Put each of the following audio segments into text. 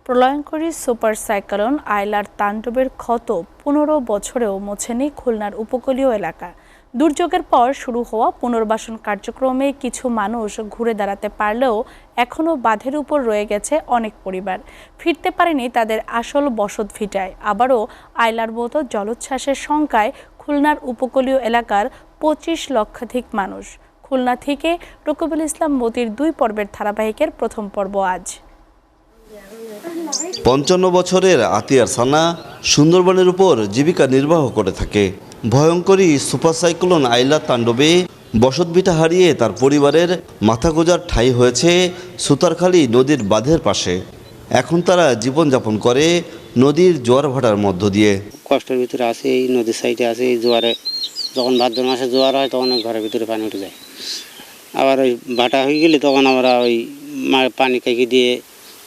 প্রলয়ঙ্করী super cyclone আইলার তাণ্ডবের ক্ষত ১৫ বছরেও মোছেনি খুলনার উপকূলীয় এলাকা। দুর্যোগের পর শুরু হওয়া পুনর্বাসন কার্যক্রমে কিছু মানুষ ঘুরে দাঁড়াতে পারলেও এখনও বাঁধের উপর রয়ে গেছে অনেক পরিবার। ফিরতে পারেনি তাদের আসল বসত ভিটায়। আবারও আইলার মতো জলোচ্ছ্বাসের শঙ্কায় খুলনার উপকূলীয় এলাকার ২৫ লক্ষাধিক মানুষ। খুলনা থেকে রকিবুল ইসলাম মতির ২ পর্বের ধারাবাহিকের প্রথম পর্ব আজ। ৫৫ বছরের আতিয়ার সানা সুন্দরবনের উপর জীবিকা নির্বাহ করে থাকে। ভয়ঙ্করী সুপার সাইক্লোন আইলার তাণ্ডবে বসতভিটা হারিয়ে তার পরিবারের মাথা গোঁজার ঠাঁই হয়েছে সুতারখালী নদীর বাঁধের পাশে। এখন তারা জীবনযাপন করে নদীর জোয়ার ভাটার মধ্য দিয়ে। কষ্টের ভিতরে আছে, এই নদীর সাইডে আছে, এই জোয়ারে যখন ভাদ্র মাসে জোয়ার হয় তখন ঘরের ভিতরে পানি উঠে যায়। আবার ওই ভাটা হয়ে গেলে তখন আমরা ওই পানি কাকি দিয়ে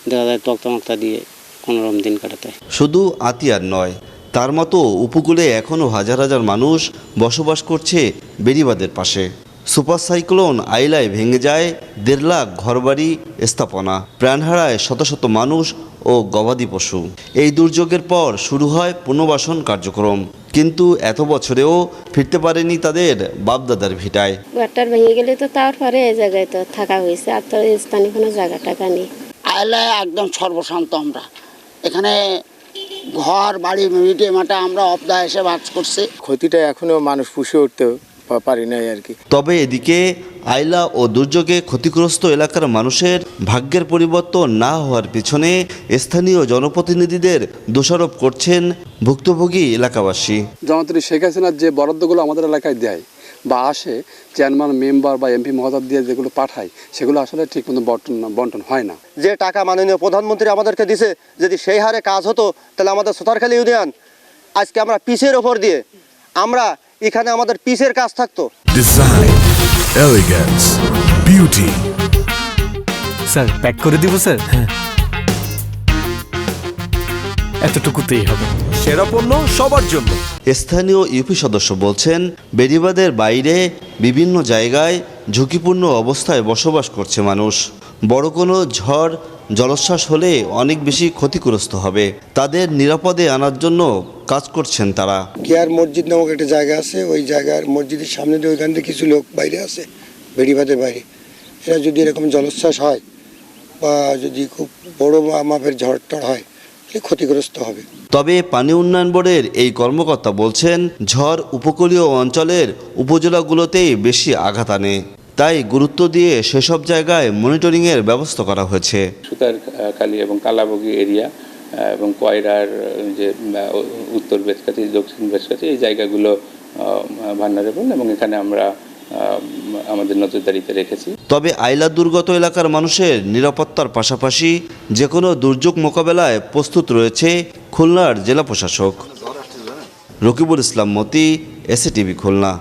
দেখা যায় তক্তা দিয়ে কোনোরকম দিন কাটাতে। শুধু আতিয়ার নয়, তার মতো উপকূলে এখনও হাজার হাজার মানুষ বসবাস করছে বেড়িবাঁধের পাশে। সুপার সাইক্লোন আইলায় ভেঙে যায় ১.৫ লাখ ঘরবাড়ি, স্থাপনা, প্রাণ হারায় শত শত মানুষ ও গবাদি পশু। এই দুর্যোগের পর শুরু হয় পুনর্বাসন কার্যক্রম, কিন্তু এত বছরেও ফিরতে পারেনি তাদের বাপদাদার ভিটায়। ঘরটার ভেঙে গেলে তো তারপরে এই জায়গায় তো থাকা হয়েছে, আর তো স্থানীয় কোনো জায়গা টাকা নেই। আইলায় একদম সর্বশান্ত আমরা, এখানে ঘর বাড়ি মিটে মাটা আমরা অপদা এসে বাস করছি। ক্ষতিটা এখনো মানুষ পুষে উঠতে পারি নাই আর কি। তবে এদিকে আইলা ও দুর্যোগে ক্ষতিগ্রস্ত এলাকার মানুষের ভাগ্যের পরিবর্তন না হওয়ার পিছনে স্থানীয় জনপ্রতিনিধিদের দোষারোপ করছেন ভুক্তভোগী এলাকাবাসী। জননেত্রী শেখ হাসিনার যে বরাদ্দগুলো আমাদের এলাকায় দেয় বা আসে, চেয়ারম্যান, মেম্বার বা এমপি মহোদয় দিয়ে যেগুলো পাঠায়, সেগুলো আসলে ঠিক মতো বন্টন হয় না। যে টাকা মাননীয় প্রধানমন্ত্রী আমাদেরকে দিছে, যদি সেই হারে কাজ হতো তাহলে আমাদের সুতারখালী ইউনিয়ন আজকে আমরা পিচের ওপর দিয়ে আমরা এখানে আমাদের পিচের কাজ থাকতো। Design, elegance, beauty. Sir pack করে দিব স্যার। এতটুকুতেই হবে। সেরা পণ্য সবার জন্য। স্থানীয় ইউপি সদস্য বলছেন, বেড়িবাঁধের বাইরে বিভিন্ন জায়গায় ঝুঁকিপূর্ণ অবস্থায় বসবাস করছে মানুষ। বড় কোনো ঝড় জলোচ্ছ্বাস হলে অনেক বেশি ক্ষতিগ্রস্ত হবে। তাদের নিরাপদে আনার জন্য কাজ করছেন তারা। কেয়ার মসজিদ নামক একটা জায়গা আছে, ওই জায়গার মসজিদের সামনে দিয়ে ওইখান থেকে কিছু লোক বাইরে আছে, বেড়িবাঁধের বাইরে। এরা যদি এরকম জলোচ্ছ্বাস হয় বা যদি খুব বড় মাপের ঝড় টড় হয়, ক্ষতিগ্রস্ত হবে। তবে পানি উন্নয়ন বোর্ডের এই কর্মকর্তা বলছেন, ঝড় উপকূলীয় অঞ্চলের উপজেলাগুলোতেই বেশি আঘাত আনে, তাই গুরুত্ব দিয়ে সেসব জায়গায় মনিটরিংয়ের ব্যবস্থা করা হয়েছে। সুতারখালী এবং কালাবগি এরিয়া এবং কয়রার যে উত্তর বেতকাঠি, দক্ষিণ বেতকাঠি, এই জায়গাগুলো ভালনারেবল এবং এখানে আমরা আমাদের নজরদারিতে রেখেছি। তবে আইলা দুর্গত এলাকার মানুষের নিরাপত্তার পাশাপাশি যে কোনো দুর্যোগ মোকাবেলায় প্রস্তুত রয়েছে খুলনার জেলা প্রশাসক। রকিবুল ইসলাম মতি, এসএটিভি খুলনা।